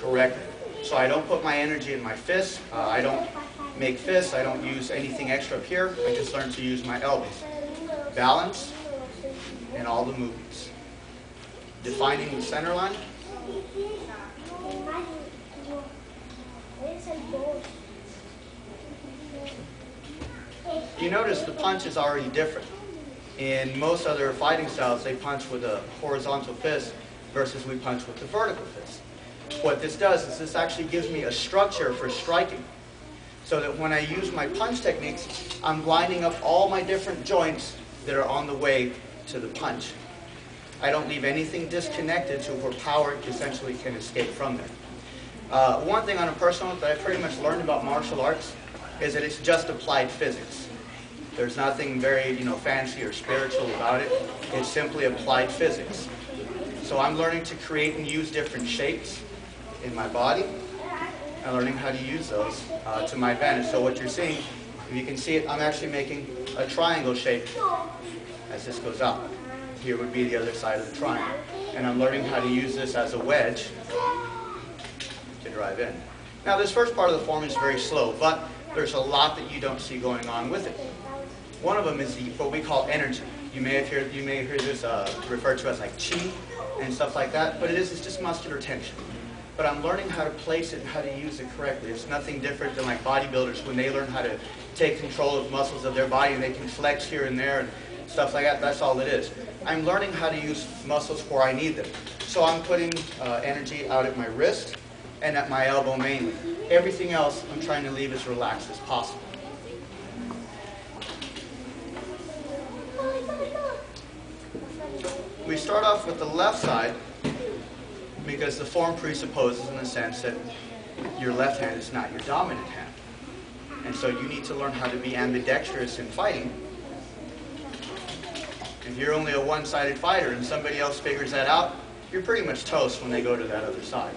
correctly. So I don't put my energy in my fists. I don't make fists. I don't use anything extra up here. I just learn to use my elbows. Balance in all the movements. Defining the center line. You notice the punch is already different. In most other fighting styles, they punch with a horizontal fist versus we punch with the vertical fist. What this does is this actually gives me a structure for striking, so that when I use my punch techniques, I'm lining up all my different joints that are on the way to the punch. I don't leave anything disconnected to where power essentially can escape from there. One thing on a personal note that I pretty much learned about martial arts is that it's just applied physics. There's nothing very fancy or spiritual about it. It's simply applied physics. So I'm learning to create and use different shapes in my body and learning how to use those to my advantage. So what you're seeing, if you can see it, I'm actually making a triangle shape as this goes out. Here would be the other side of the triangle. And I'm learning how to use this as a wedge to drive in. Now this first part of the form is very slow, but there's a lot that you don't see going on with it. One of them is what we call energy. You may hear this referred to as like chi and stuff like that, but it's just muscular tension. But I'm learning how to place it and how to use it correctly. It's nothing different than like bodybuilders when they learn how to take control of muscles of their body and they can flex here and there and stuff like that. That's all it is. I'm learning how to use muscles where I need them. So I'm putting energy out at my wrist and at my elbow mainly. Everything else I'm trying to leave as relaxed as possible. We start off with the left side because the form presupposes in the sense that your left hand is not your dominant hand. And so you need to learn how to be ambidextrous in fighting. If you're only a one-sided fighter and somebody else figures that out, you're pretty much toast when they go to that other side.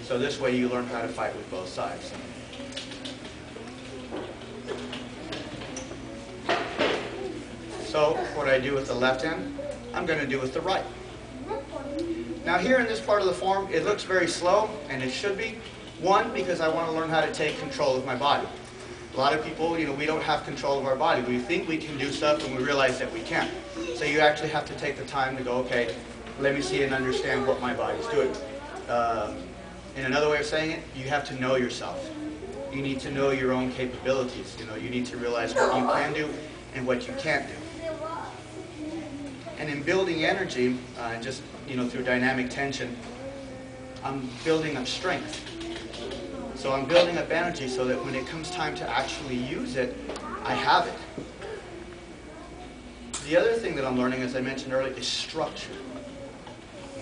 So this way you learn how to fight with both sides. So what I do with the left hand, I'm going to do with the right. Now here in this part of the form, it looks very slow, and it should be. One, because I want to learn how to take control of my body. A lot of people, we don't have control of our body. We think we can do stuff, and we realize that we can't. So you actually have to take the time to go, okay, let me see and understand what my body's doing. In another way of saying it, you have to know yourself. You need to know your own capabilities. You need to realize what you can do and what you can't do. And in building energy, just through dynamic tension, I'm building up strength. So I'm building up energy so that when it comes time to actually use it, I have it. The other thing that I'm learning, as I mentioned earlier, is structure.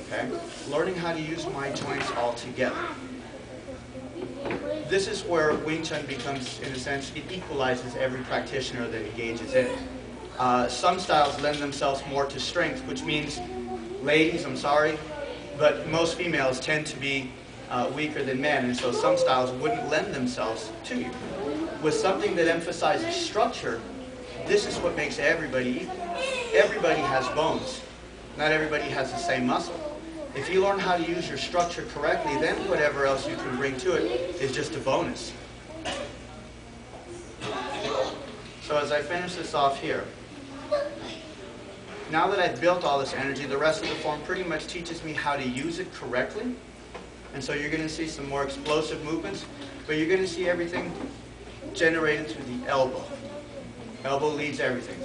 Okay? Learning how to use my joints all together. This is where Wing Chun becomes, in a sense, it equalizes every practitioner that engages in it. Some styles lend themselves more to strength, which means, ladies, I'm sorry, but most females tend to be weaker than men, and so some styles wouldn't lend themselves to you. With something that emphasizes structure, this is what makes everybody equal. Everybody has bones. Not everybody has the same muscle. If you learn how to use your structure correctly, then whatever else you can bring to it is just a bonus. So as I finish this off here, now that I've built all this energy, the rest of the form pretty much teaches me how to use it correctly. And so you're going to see some more explosive movements, but you're going to see everything generated through the elbow. Elbow leads everything.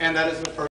And that is the first.